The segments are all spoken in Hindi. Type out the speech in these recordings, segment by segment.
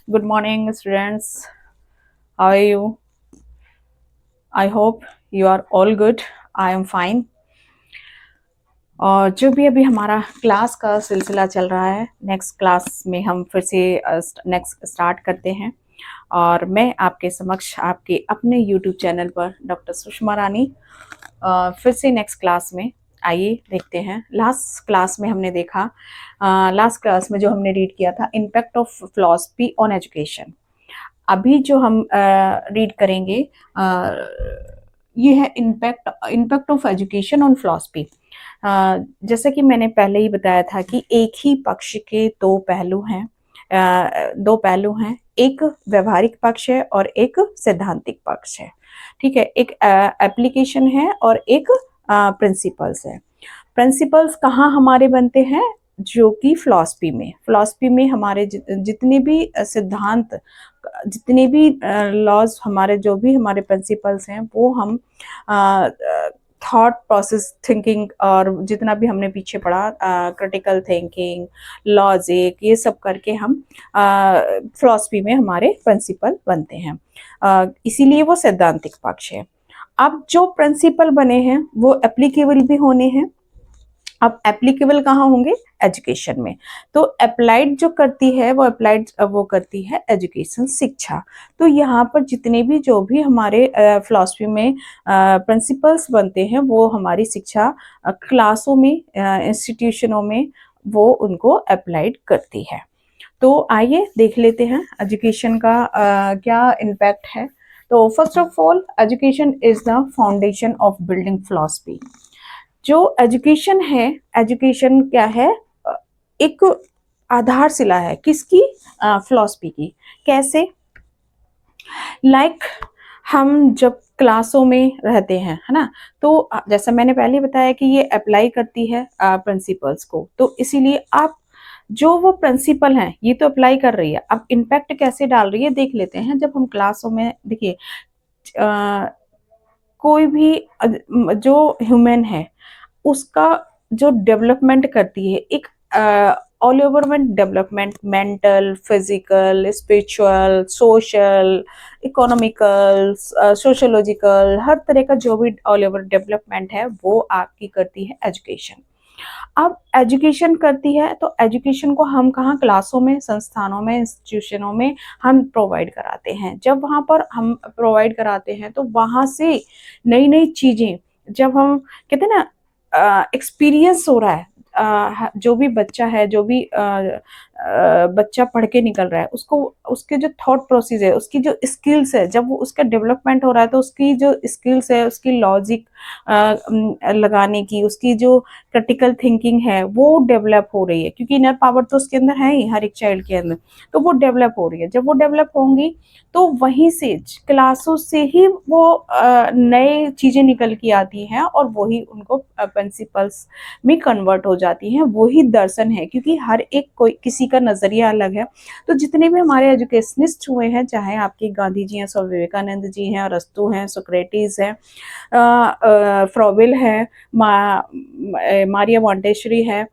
Good morning, students. How are you? I hope you are all good. I am fine. और जो भी अभी हमारा क्लास का सिलसिला चल रहा है, नेक्स्ट क्लास में हम फिर से नेक्स्ट स्टार्ट करते हैं। और मैं आपके समक्ष आपके अपने यूट्यूब चैनल पर डॉक्टर सुषमा रानी फिर से नेक्स्ट क्लास में आइए देखते हैं। लास्ट क्लास में हमने देखा, लास्ट क्लास में जो हमने रीड किया था, impact of philosophy on education. अभी जो हम रीड करेंगे ये है impact of education on philosophy. जैसे कि मैंने पहले ही बताया था कि एक ही पक्ष के दो पहलू हैं, एक व्यवहारिक पक्ष है और एक सैद्धांतिक पक्ष है। ठीक है, एक एप्लीकेशन है और एक प्रिंसिपल्स है। प्रिंसिपल्स कहाँ हमारे बनते हैं? जो कि फिलॉसफी में हमारे जितने भी सिद्धांत, जितने भी लॉज, हमारे जो भी हमारे प्रिंसिपल्स हैं, वो हम थॉट प्रोसेस थिंकिंग और जितना भी हमने पीछे पढ़ा, क्रिटिकल थिंकिंग, लॉजिक, ये सब करके हम फिलॉसफी में हमारे प्रिंसिपल बनते हैं। इसीलिए वो सैद्धांतिक पक्ष है। अब जो प्रिंसिपल बने हैं वो एप्लीकेबल भी होने हैं। अब एप्लीकेबल कहाँ होंगे? एजुकेशन में। तो अप्लाइड जो करती है वो करती है एजुकेशन, शिक्षा। तो यहाँ पर जितने भी जो भी हमारे फिलॉसफी में प्रिंसिपल्स बनते हैं वो हमारी शिक्षा क्लासों में, इंस्टीट्यूशनों में वो उनको अप्लाइड करती है। तो आइए देख लेते हैं एजुकेशन का क्या इम्पैक्ट है। तो first of all, education is the foundation of building philosophy. जो एजुकेशन है, एजुकेशन क्या है? एक आधारशिला है किसकी? फिलॉसफी की। कैसे? लाइक हम जब क्लासों में रहते हैं, है ना, तो जैसा मैंने पहले बताया कि ये अप्लाई करती है प्रिंसिपल्स को, तो इसीलिए आप जो वो प्रिंसिपल हैं ये तो अप्लाई कर रही है। अब इम्पैक्ट कैसे डाल रही है देख लेते हैं। जब हम क्लासों में, देखिए, कोई भी जो ह्यूमन है उसका जो डेवलपमेंट करती है, एक ऑल ओवर में development, mental, physical, spiritual, social, economical, sociological, हर तरह का जो भी ऑल ओवर डेवलपमेंट है वो आपकी करती है एजुकेशन। अब एजुकेशन करती है तो एजुकेशन को हम कहाँ? क्लासों में, संस्थानों में, इंस्टीट्यूशनों में हम प्रोवाइड कराते हैं। जब वहाँ पर हम प्रोवाइड कराते हैं तो वहाँ से नई नई चीज़ें, जब हम कहते हैं ना एक्सपीरियंस हो रहा है, जो भी बच्चा है, जो भी बच्चा पढ़ के निकल रहा है, उसको उसके जो थॉट प्रोसेस है, उसकी जो स्किल्स है, जब वो उसका डेवलपमेंट हो रहा है तो उसकी जो स्किल्स है, उसकी लॉजिक लगाने की, उसकी जो क्रिटिकल थिंकिंग है वो डेवलप हो रही है, क्योंकि इनर पावर तो उसके अंदर है ही, हर एक चाइल्ड के अंदर। तो वो डेवलप हो रही है। जब वो डेवलप होंगी तो वहीं से, क्लासों से ही वो नए चीज़ें निकल के आती हैं और वही उनको प्रिंसिपल्स में कन्वर्ट हो जाती हैं। वही दर्शन है, क्योंकि हर एक कोई किसी का नज़रिया अलग है। तो जितने भी हमारे एजुकेशनिस्ट हुए हैं, चाहे आपके गांधी जी हैं, स्वामी विवेकानंद जी हैं, अरस्तु हैं, सोक्रेटिस हैं, फ्रॉवेल है, मारिया मॉन्टेसरी है,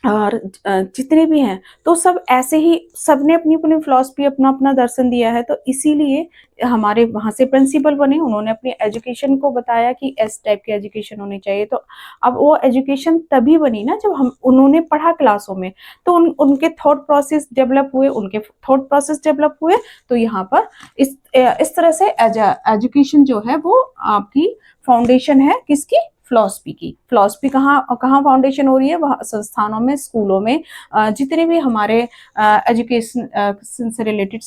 और जितने भी हैं, तो सब ऐसे ही, सबने अपनी अपनी फिलॉसफी, अपना अपना दर्शन दिया है। तो इसीलिए हमारे वहाँ से प्रिंसिपल बने, उन्होंने अपनी एजुकेशन को बताया कि इस टाइप की एजुकेशन होनी चाहिए। तो अब वो एजुकेशन तभी बनी ना जब हम उन्होंने पढ़ा क्लासों में, तो उनके थॉट प्रोसेस डेवलप हुए, तो यहाँ पर इस तरह से एजुकेशन जो है वो आपकी फाउंडेशन है किसकी? फिलॉसफी की। फिलॉसफी कहाँ कहाँ फाउंडेशन हो रही है? वह संस्थानों में, स्कूलों में, जितने भी हमारे एजुकेशन से रिलेटेड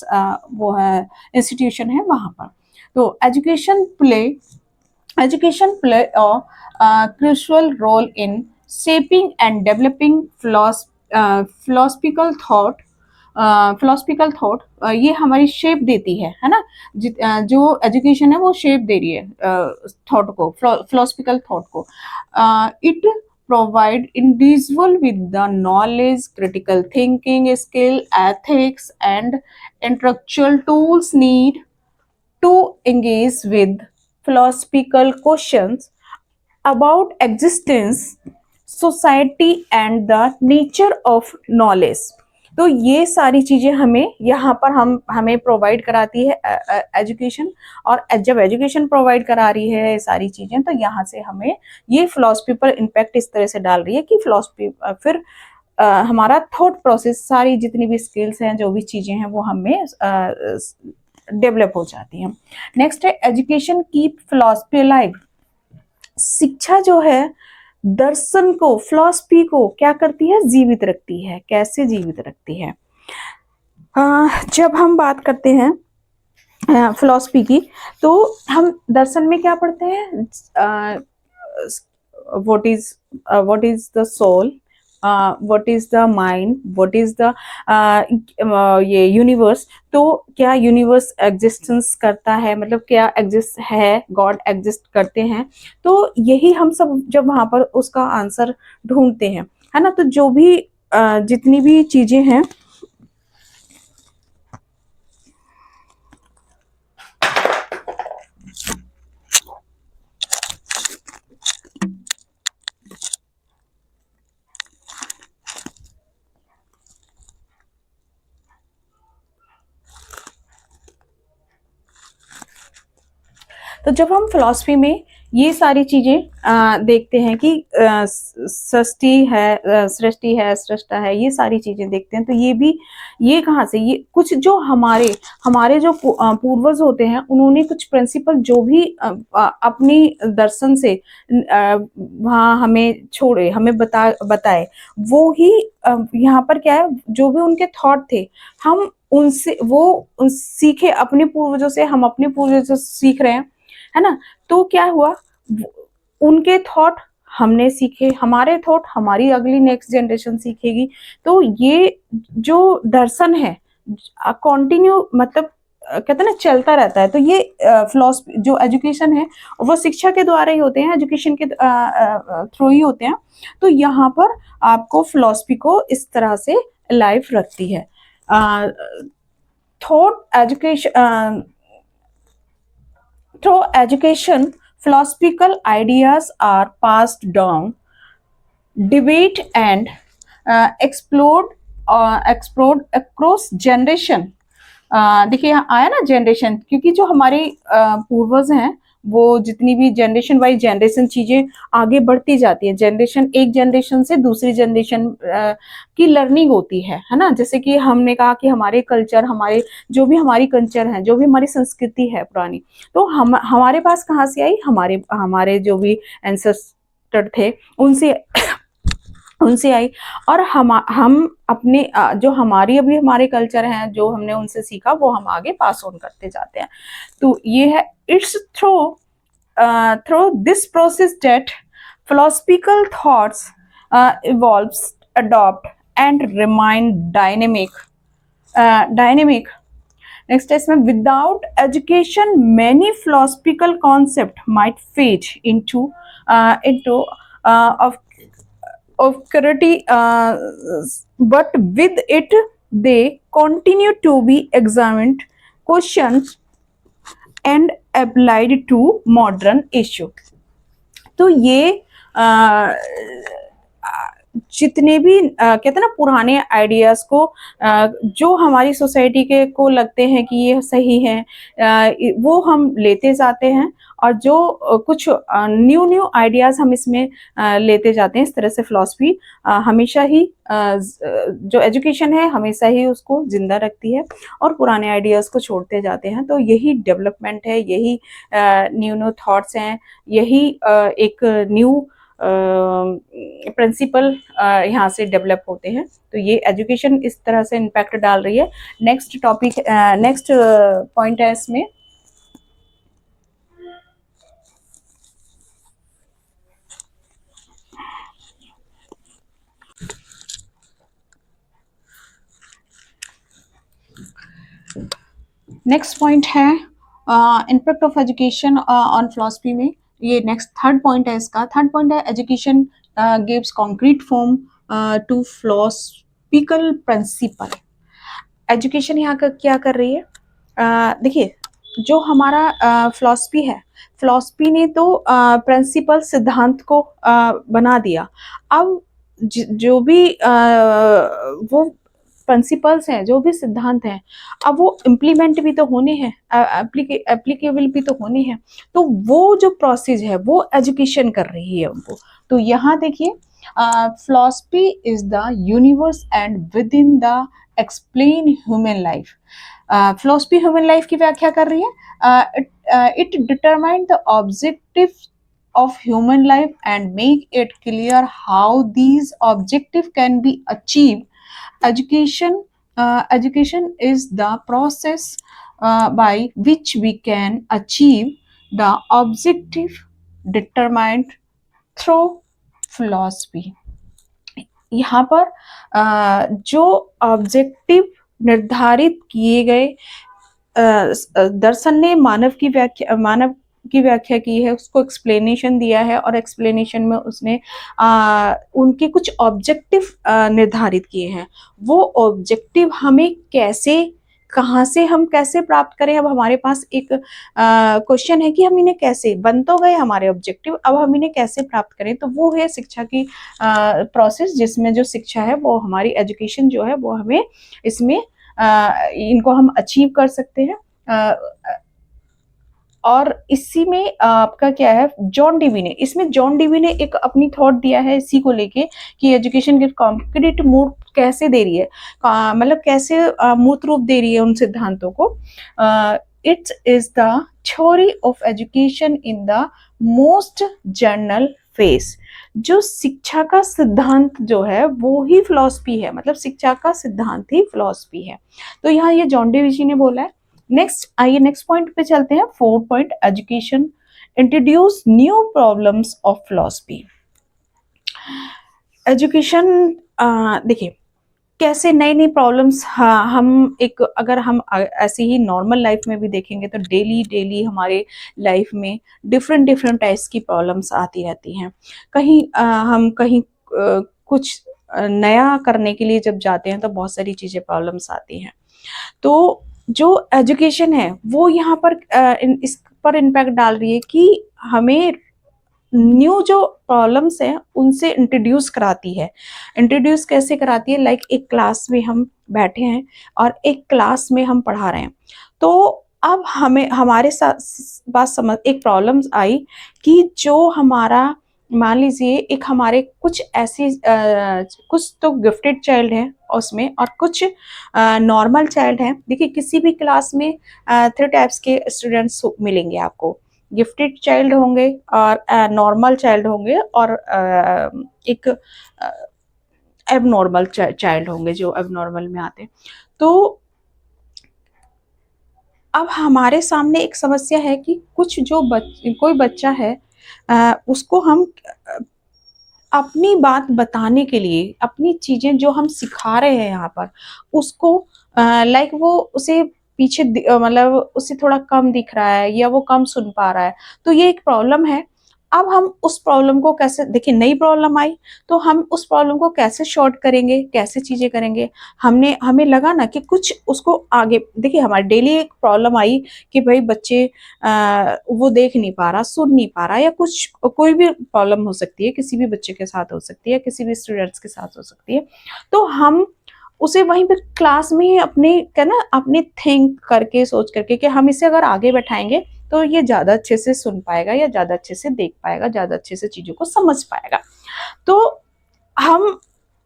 वो है इंस्टीट्यूशन है वहाँ पर। तो education play a crucial role in shaping and developing philosophical thought। Philosophical thought ये हमारी शेप देती है ना। जो एजुकेशन है वो शेप दे रही है थॉट को, फिलोसफिकल थॉट को। It provide individual with the knowledge, critical thinking skill, ethics and intellectual tools need to engage with philosophical questions about existence, society and the nature of knowledge। तो ये सारी चीजें हमें यहाँ पर हमें प्रोवाइड कराती है एजुकेशन। और जब एजुकेशन प्रोवाइड करा रही है ये सारी चीजें, तो यहाँ से हमें ये फिलॉसफी पर इम्पैक्ट इस तरह से डाल रही है कि फिलॉसफी फिर हमारा थॉट प्रोसेस, सारी जितनी भी स्किल्स हैं, जो भी चीजें हैं, वो हमें डेवलप हो जाती हैं। नेक्स्ट है एजुकेशन कीप फिलॉसफी लाइव। शिक्षा जो है दर्शन को, फिलॉसफी को क्या करती है, जीवित रखती है। कैसे जीवित रखती है? जब हम बात करते हैं फिलॉसफी की, तो हम दर्शन में क्या पढ़ते हैं? What is the soul, what is the mind, what is the ये यूनिवर्स। तो क्या यूनिवर्स एग्जिस्टेंस करता है, मतलब क्या एग्जिस्ट है, गॉड एग्जिस्ट करते हैं? तो यही हम सब जब वहां पर उसका आंसर ढूंढते हैं, है ना। तो जो भी जितनी भी चीजें हैं, तो जब हम फिलॉसफी में ये सारी चीजें देखते हैं कि सृष्टि है, सृष्टा है, ये सारी चीजें देखते हैं, तो ये भी, ये कहाँ से, ये कुछ जो हमारे हमारे जो पूर्वज होते हैं, उन्होंने कुछ प्रिंसिपल जो भी अपनी दर्शन से वहाँ हमें छोड़े, हमें बताए, वो ही यहाँ पर क्या है, जो भी उनके थॉट थे, हम उनसे सीखे, अपने पूर्वजों से, हम अपने पूर्वजों से सीख रहे हैं, है ना। तो क्या हुआ, उनके थॉट हमने सीखे, हमारे थॉट हमारी अगली नेक्स्ट जनरेशन सीखेगी। तो ये जो दर्शन है कंटिन्यू, मतलब कहते हैं ना, चलता रहता है। तो ये फिलॉसफी जो एजुकेशन है, वो शिक्षा के द्वारा ही होते हैं, एजुकेशन के थ्रू ही होते हैं। तो यहाँ पर आपको फिलॉसफी को इस तरह से लाइफ रखती है। Thought education, through education, philosophical ideas are passed down, debate and explored across generation। देखिए यहाँ आया ना जनरेशन, क्योंकि जो हमारे पूर्वज हैं, वो जितनी भी जनरेशन बाई जनरेशन चीजें आगे बढ़ती जाती है, जनरेशन एक जनरेशन से दूसरी जनरेशन की लर्निंग होती है ना। जैसे कि हमने कहा कि हमारे कल्चर, हमारे जो भी हमारी कल्चर है, जो भी हमारी संस्कृति है पुरानी, तो हम हमारे पास कहाँ से आई, हमारे हमारे जो भी एंसेस्टर थे उनसे उनसे आई। और हम अपने जो हमारी अभी हमारे कल्चर हैं, जो हमने उनसे सीखा, वो हम आगे पास ऑन करते जाते हैं। तो ये है, it's through this process that philosophical thoughts evolves, adopt and remain dynamic। Next है इसमें, without education many philosophical concept might fade into obscurity, but with it they continue to be examined, questioned and applied to modern issue। तो ये जितने भी कहते हैं ना पुराने आइडियाज को, जो हमारी सोसाइटी के को लगते हैं कि ये सही है, वो हम लेते जाते हैं। और जो कुछ न्यू न्यू आइडियाज हम इसमें लेते जाते हैं। इस तरह से फिलॉसफी हमेशा ही जो एजुकेशन है हमेशा ही उसको जिंदा रखती है, और पुराने आइडियाज को छोड़ते जाते हैं। तो यही डेवलपमेंट है, यही न्यू न्यू थॉट्स हैं, यही एक न्यू प्रिंसिपल यहाँ से डेवलप होते हैं। तो ये एजुकेशन इस तरह से इम्पैक्ट डाल रही है। नेक्स्ट टॉपिक, नेक्स्ट पॉइंट है इसमें, नेक्स्ट पॉइंट है impact of education on philosophy में। ये नेक्स्ट थर्ड पॉइंट है इसका। थर्ड पॉइंट है, education gives concrete form to philosophical principle. Education यहाँ का क्या कर रही है? देखिए, जो हमारा फिलॉसफी है, फिलॉसफी ने तो प्रिंसिपल सिद्धांत को बना दिया। अब जो भी वो प्रिंसिपल्स हैं, जो भी सिद्धांत हैं, अब वो इम्प्लीमेंट भी तो होने हैं, एप्लीकेबल भी तो होने हैं। तो वो जो प्रोसेस है वो एजुकेशन कर रही है उनको। तो यहाँ देखिए, philosophy is the universe and within the explain human life। philosophy human life की व्याख्या कर रही है। it determine the objective of human life and make it clear how these objective can be achieved। Education is the process by which we can achieve the objective determined through philosophy। यहाँ पर जो ऑब्जेक्टिव निर्धारित किए गए दर्शन ने मानव की व्याख्या की है, उसको एक्सप्लेनेशन दिया है, और एक्सप्लेनेशन में उसने उनके कुछ ऑब्जेक्टिव निर्धारित किए हैं। वो ऑब्जेक्टिव हमें कैसे, कहाँ से हम कैसे प्राप्त करें। अब हमारे पास एक क्वेश्चन है कि हम इन्हें कैसे, बन तो गए हमारे ऑब्जेक्टिव, अब हम इन्हें कैसे प्राप्त करें। तो वो है शिक्षा की प्रोसेस, जिसमें जो शिक्षा है वो हमारी एजुकेशन जो है वो हमें इसमें इनको हम अचीव कर सकते हैं। और इसी में आपका क्या है, जॉन डीवी ने, इसमें जॉन डीवी ने एक अपनी थॉट दिया है इसी को लेके कि एजुकेशन गिव कॉन्क्रीट मूर्त कैसे दे रही है, मतलब कैसे मूर्त रूप दे रही है उन सिद्धांतों को। It is the theory of education in the most general face. जो शिक्षा का सिद्धांत जो है वो ही फिलॉसफी है, मतलब शिक्षा का सिद्धांत ही फिलॉसफी है। तो यहाँ ये जॉन डीवी जी ने बोला है। नेक्स्ट आइए नेक्स्ट पॉइंट पे चलते हैं। 4 point, education introduce new problems of philosophy. Education देखिए कैसे नई नई प्रॉब्लम्स, हाँ हम एक, अगर हम ऐसे ही नॉर्मल लाइफ में भी देखेंगे तो डेली डेली हमारे लाइफ में डिफरेंट डिफरेंट टाइप्स की प्रॉब्लम्स आती रहती हैं। कहीं हम कहीं कुछ नया करने के लिए जब जाते हैं तो बहुत सारी चीज़ें प्रॉब्लम्स आती हैं। तो जो एजुकेशन है वो यहाँ पर इस पर इम्पैक्ट डाल रही है कि हमें न्यू जो प्रॉब्लम्स हैं उनसे इंट्रोड्यूस कराती है। इंट्रोड्यूस कैसे कराती है, लाइक एक क्लास में हम बैठे हैं और एक क्लास में हम पढ़ा रहे हैं, तो अब हमें हमारे साथ बात समझ, एक प्रॉब्लम्स आई कि जो हमारा, मान लीजिए एक हमारे कुछ ऐसी कुछ तो गिफ्टेड चाइल्ड हैं उसमें और कुछ नॉर्मल चाइल्ड हैं। देखिए किसी भी क्लास में 3 टाइप्स के स्टूडेंट्स मिलेंगे आपको, गिफ्टेड चाइल्ड होंगे और नॉर्मल चाइल्ड होंगे और एक एबनॉर्मल चाइल्ड होंगे जो एबनॉर्मल में आते हैं। तो अब हमारे सामने एक समस्या है कि कुछ जो कोई बच्चा है उसको हम अपनी बात बताने के लिए, अपनी चीजें जो हम सिखा रहे हैं यहाँ पर, उसको लाइक वो उसे पीछे मतलब उसे थोड़ा कम दिख रहा है या वो कम सुन पा रहा है, तो ये एक प्रॉब्लम है। अब हम उस प्रॉब्लम को कैसे, देखिए नई प्रॉब्लम आई तो हम उस प्रॉब्लम को कैसे शॉर्ट करेंगे, कैसे चीजें करेंगे। हमें लगा ना कि कुछ उसको आगे, देखिए हमारी डेली एक प्रॉब्लम आई कि भाई बच्चे वो देख नहीं पा रहा, सुन नहीं पा रहा, या कुछ कोई भी प्रॉब्लम हो सकती है, किसी भी बच्चे के साथ हो सकती है, किसी भी स्टूडेंट्स के साथ हो सकती है। तो हम उसे वहीं पे क्लास में अपने क्या ना, अपने थिंक करके सोच करके कि हम इसे अगर आगे बैठाएंगे तो ये ज़्यादा अच्छे से सुन पाएगा या ज़्यादा अच्छे से देख पाएगा, ज़्यादा अच्छे से चीज़ों को समझ पाएगा। तो हम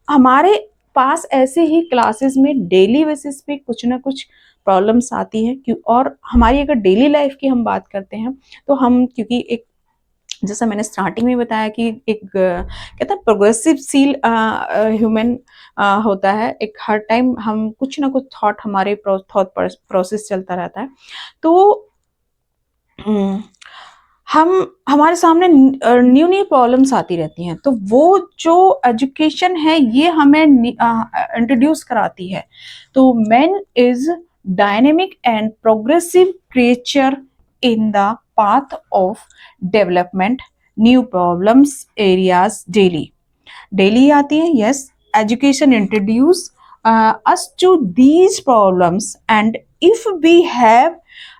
हमारे पास ऐसे ही क्लासेस में डेली बेसिस पे कुछ ना कुछ प्रॉब्लम्स आती हैं क्यों। और हमारी अगर डेली लाइफ की हम बात करते हैं तो हम, क्योंकि एक जैसा मैंने स्टार्टिंग में बताया कि एक कहता है प्रोग्रेसिव सील ह्यूमन होता है, एक हर टाइम हम कुछ ना कुछ थॉट, हमारे थॉट प्रोसेस चलता रहता है। तो हम हमारे सामने न्यू न्यू प्रॉब्लम्स आती रहती हैं, तो वो जो एजुकेशन है ये हमें इंट्रोड्यूस कराती है। तो man is dynamic and progressive creature in the path of development, new problems areas daily daily आती हैं। Yes, education introduce us to these problems, and if we have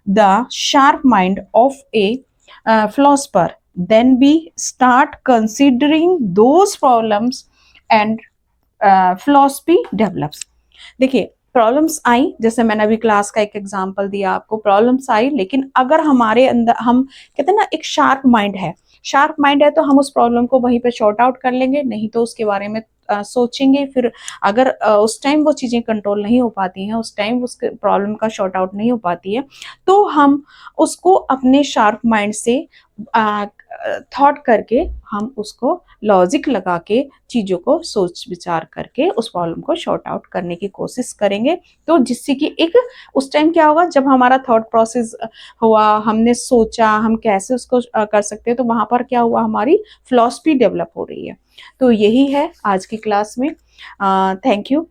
the sharp mind of a philosopher, then we start considering those problems and philosophy develops। देखिए, प्रॉब्लम्स आई, जैसे मैंने अभी क्लास का एक एग्जांपल दिया आपको, प्रॉब्लम्स आई, लेकिन अगर हमारे अंदर, हम कहते हैं ना, एक शार्प माइंड है तो हम उस प्रॉब्लम को वहीं पे सॉर्ट आउट कर लेंगे, नहीं तो उसके बारे में सोचेंगे। फिर अगर उस टाइम वो चीज़ें कंट्रोल नहीं हो पाती हैं, उस टाइम उस प्रॉब्लम का सॉर्ट आउट नहीं हो पाती है, तो हम उसको अपने शार्प माइंड से थॉट करके, हम उसको लॉजिक लगा के, चीज़ों को सोच विचार करके उस प्रॉब्लम को सॉर्ट आउट करने की कोशिश करेंगे। तो जिससे कि एक उस टाइम क्या होगा, जब हमारा थॉट प्रोसेस हुआ, हमने सोचा हम कैसे उसको कर सकते हैं, तो वहाँ पर क्या हुआ, हमारी फिलॉसफी डेवलप हो रही है। तो यही है आज की क्लास में। Thank you.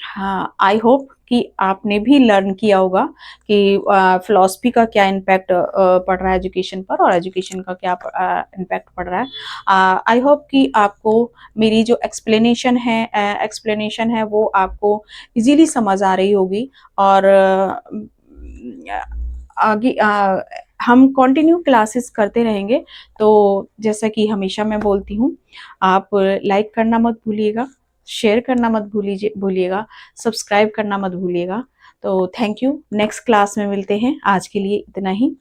हाँ, आई होप कि आपने भी लर्न किया होगा कि फिलॉसफी का क्या इम्पैक्ट पड़ रहा है एजुकेशन पर, और एजुकेशन का क्या इम्पैक्ट पड़ रहा है। आई होप कि आपको मेरी जो एक्सप्लेनेशन है वो आपको इजीली समझ आ रही होगी। और आगे हम कंटिन्यू क्लासेस करते रहेंगे। तो जैसा कि हमेशा मैं बोलती हूँ, आप लाइक करना मत भूलिएगा, शेयर करना मत भूलिएगा, सब्सक्राइब करना मत भूलिएगा। तो थैंक यू, नेक्स्ट क्लास में मिलते हैं, आज के लिए इतना ही।